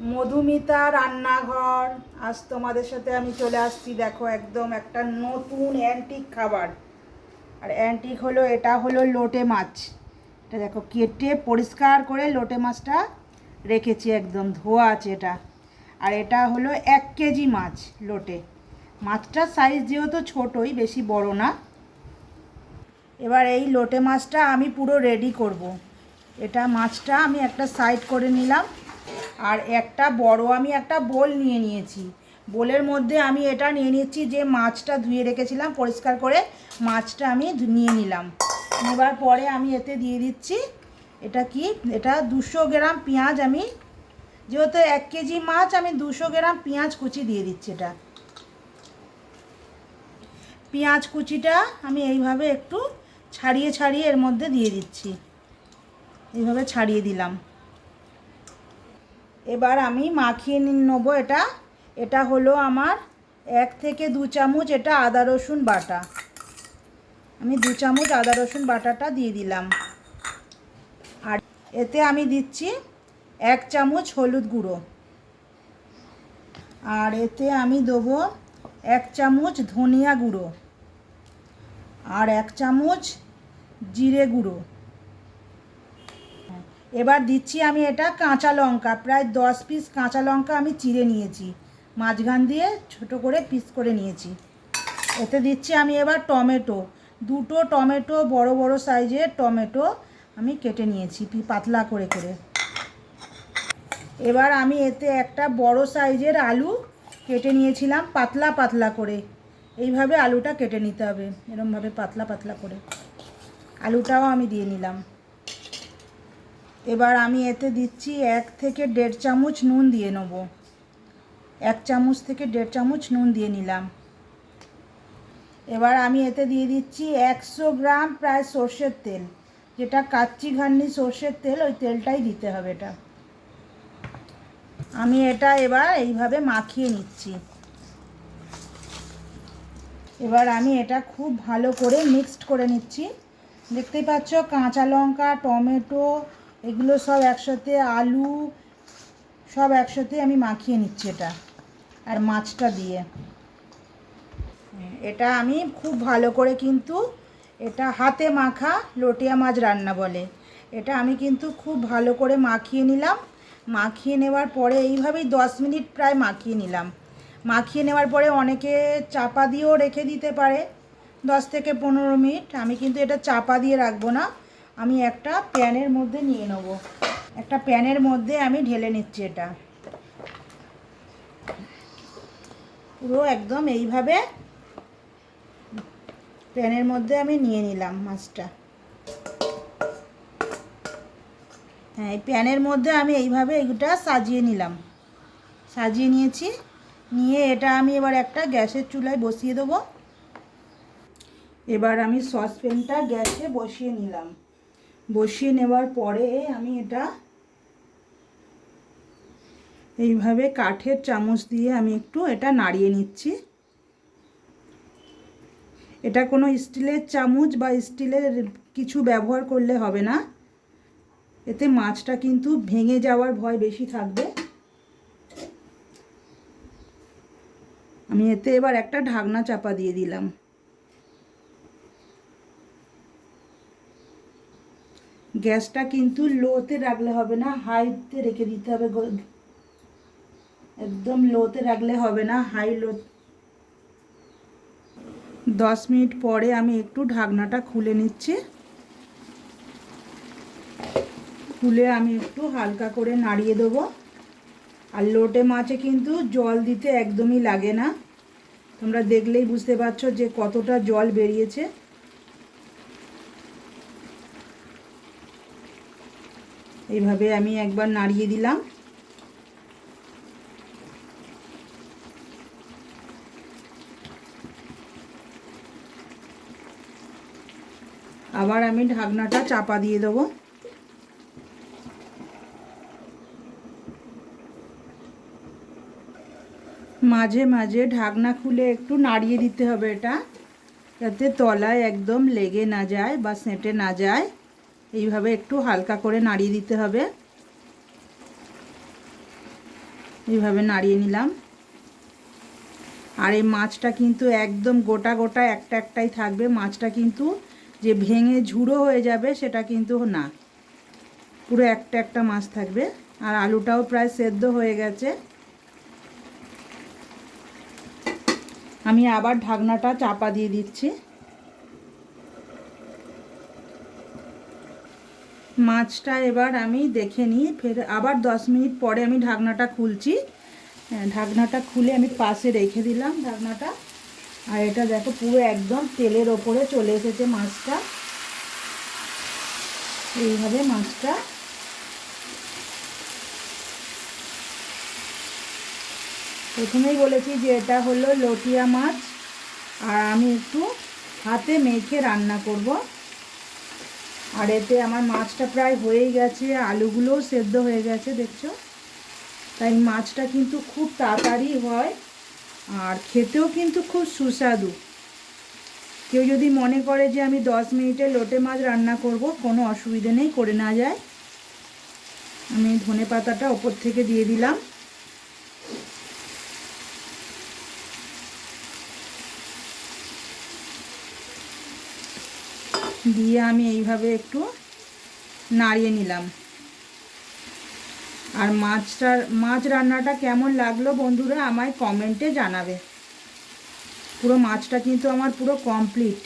মধুমিতা রান্নাঘর। আজ তোমাদের সাথে আমি চলে আসছি, দেখো একদম একটা নতুন অ্যান্টিক খাবার। আর অ্যান্টিক হলো, এটা হলো লোটে মাছ। এটা দেখো কেটে পরিষ্কার করে লোটে মাছটা রেখেছি, একদম ধোয়া আছে এটা। আর এটা হলো 1 কেজি মাছ লোটে। মাছটার সাইজ যেহেতু ছোটোই, বেশি বড় না। এবার এই লোটে মাছটা আমি পুরো রেডি করব। এটা মাছটা আমি একটা সাইড করে নিলাম। আর আমি একটা বোল নিয়ে নিয়েছি। বোলের মধ্যে আমি এটা নিয়ে নিচ্ছি, যে মাছটা ধুয়ে রেখেছিলাম পরিষ্কার করে, মাছটা আমি নিয়ে নিলাম। নেবার পরে আমি এতে দিয়ে দিচ্ছি, এটা 200 গ্রাম পেঁয়াজ। আমি যেহেতু 1 কেজি মাছ, আমি 200 গ্রাম পেঁয়াজ কুচি দিয়ে দিচ্ছি। এটা পেঁয়াজ কুচিটা আমি এইভাবে একটু ছাড়িয়ে ছাড়িয়ে এর মধ্যে দিয়ে দিচ্ছি। এইভাবে ছাড়িয়ে দিলাম। এবার আমি মাখিয়ে নেব এটা। এটা হলো আমার 1 থেকে 2 চামচ এটা আদা রসুন বাটা। আমি 2 চামচ আদা রসুন বাটাটা দিয়ে দিলাম। আর এতে আমি দিচ্ছি 1 চামচ হলুদ গুঁড়ো। আর এতে আমি দেবো 1 চামচ ধনিয়া গুঁড়ো আর 1 চামচ জিরে গুঁড়ো। এবার দিচ্ছি আমি এটা কাঁচা লঙ্কা, প্রায় 10 পিস কাঁচা লঙ্কা আমি চিড়ে নিয়েছি, মাঝখান দিয়ে ছোট করে পিস করে নিয়েছি। এতে দিচ্ছি আমি এবার টমেটো, 2টো টমেটো, বড় বড় সাইজের টমেটো আমি কেটে নিয়েছি পাতলা করে করে। এবার আমি এতে একটা বড় সাইজের আলু কেটে নিয়েছিলাম পাতলা পাতলা করে। এইভাবে আলুটা কেটে নিতে হবে, এরকমভাবে পাতলা পাতলা করে। আলুটাও আমি দিয়ে নিলাম। এবার আমি এতে দিচ্ছি 1 থেকে 1.5 চামচ নুন দিয়ে নেব। 1 চামচ থেকে 1.5 চামচ নুন দিয়ে নিলাম। এবার আমি এতে দিয়ে দিচ্ছি 100 গ্রাম প্রায় সর্ষের তেল, যেটা কাচ্চি ঘান্নি সর্ষের তেল, ওই তেলটাই দিতে হবে এটা। আমি এটা এবার এইভাবে মাখিয়ে নিচ্ছি। এবার আমি এটা খুব ভালো করে মিক্সড করে নিচ্ছি। দেখতেই পাচ্ছ কাঁচা লঙ্কা, টমেটো, এগুলো সব একসাথে, আলু সব একসাথে আমি মাখিয়ে নিচ্ছি এটা। আর মাছটা দিয়ে এটা আমি খুব ভালো করে, কিন্তু এটা হাতে মাখা লটিয়া মাছ রান্না বলে, এটা আমি কিন্তু খুব ভালো করে মাখিয়ে নিলাম। মাখিয়ে নেওয়ার পরে এইভাবেই 10 মিনিট প্রায় মাখিয়ে নিলাম। মাখিয়ে নেওয়ার পরে অনেকে চাপা দিয়েও রেখে দিতে পারে 10 থেকে 15 মিনিট। আমি কিন্তু এটা চাপা দিয়ে রাখবো না, আমি একটা প্যানের মধ্যে নিয়ে নেব। একটা প্যানের মধ্যে আমি ঢেলে নিচ্ছি এটা পুরো একদম এইভাবে। প্যানের মধ্যে আমি নিয়ে নিলাম মাছটা। হ্যাঁ, এই প্যানের মধ্যে আমি এইভাবে এটা সাজিয়ে নিলাম, সাজিয়ে নিয়েছি। নিয়ে এটা আমি এবার একটা গ্যাসের চুলায় বসিয়ে দেবো। এবার আমি সসপ্যানটা গ্যাসে বসিয়ে নিলাম। বসিয়ে নেওয়ার পরে আমি এটা এইভাবে কাঠের চামচ দিয়ে আমি একটু এটা নাড়িয়ে নিচ্ছি। এটা কোনো স্টিলের চামচ বা স্টিলের কিছু ব্যবহার করলে হবে না, এতে মাছটা কিন্তু ভেঙে যাওয়ার ভয় বেশি থাকবে। আমি এতে এবার একটা ঢাকনা চাপা দিয়ে দিলাম। গ্যাসটা কিন্তু লোতে রাখলে হবে না, হাইতে রেখে দিতে হবে। একদম লোতে রাখলে হবে না, হাই লো। 10 মিনিট পরে আমি একটু ঢাকনাটা খুলে নিচ্ছি। খুলে আমি একটু হালকা করে নাড়িয়ে দেবো। আর লোটে মাছে কিন্তু জল দিতে একদমই লাগে না, তোমরা দেখলেই বুঝতে পারছো যে কতটা জল বেরিয়েছে। এইভাবে আমি একবার নাড়িয়ে দিলাম। আবার আমি ঢাকনাটা চাপা দিয়ে দেবো। মাঝে মাঝে ঢাকনা খুলে একটু নাড়িয়ে দিতে হবে এটা, যাতে তলায় একদম লেগে না যায় বা সেঁটে না যায়। এইভাবে একটু হালকা করে নাড়িয়ে দিতে হবে। এইভাবে নাড়িয়ে নিলাম। আর এই মাছটা কিন্তু একদম গোটা গোটা একটা একটাই থাকবে, মাছটা কিন্তু যে ভেঙে ঝুড়ো হয়ে যাবে সেটা কিন্তু না, পুরো একটা একটা মাছ থাকবে। আর আলুটাও প্রায় সেদ্ধ হয়ে গেছে। আমি আবার ঢাকনাটা চাপা দিয়ে দিচ্ছি। মাছটা এবার আমি দেখে নিই, ফের আবার 10 মিনিট পরে আমি ঢাকনাটা খুলছি। ঢাকনাটা খুলে আমি পাশে রেখে দিলাম ঢাকনাটা। আর এটা দেখো পুরো একদম তেলের ওপরে চলে এসেছে মাছটা। এইভাবে মাছটা প্রথমেই বলেছি যে এটা হলো লটিয়া মাছ, আর আমি একটু হাতে মেখে রান্না করব। আর এতে আমার মাছটা প্রায় হয়েই গেছে, আলুগুলোও সেদ্ধ হয়ে গেছে দেখছো। তাই মাছটা কিন্তু খুব তাড়াতাড়ি হয় আর খেতেও কিন্তু খুব সুস্বাদু। কেউ যদি মনে করে যে আমি 10 মিনিটে লোটে মাছ রান্না করব, কোনো অসুবিধে নেই, করে না যায়। আমি ধনে পাতাটা ওপর থেকে দিয়ে দিলাম। দিয়ে আমি এইভাবে একটু নাড়িয়ে নিলাম। আর মাছ রান্নাটা কেমন লাগলো বন্ধুরা আমায় কমেন্টে জানাবে। পুরো মাছটা কিন্তু আমার পুরো কমপ্লিট।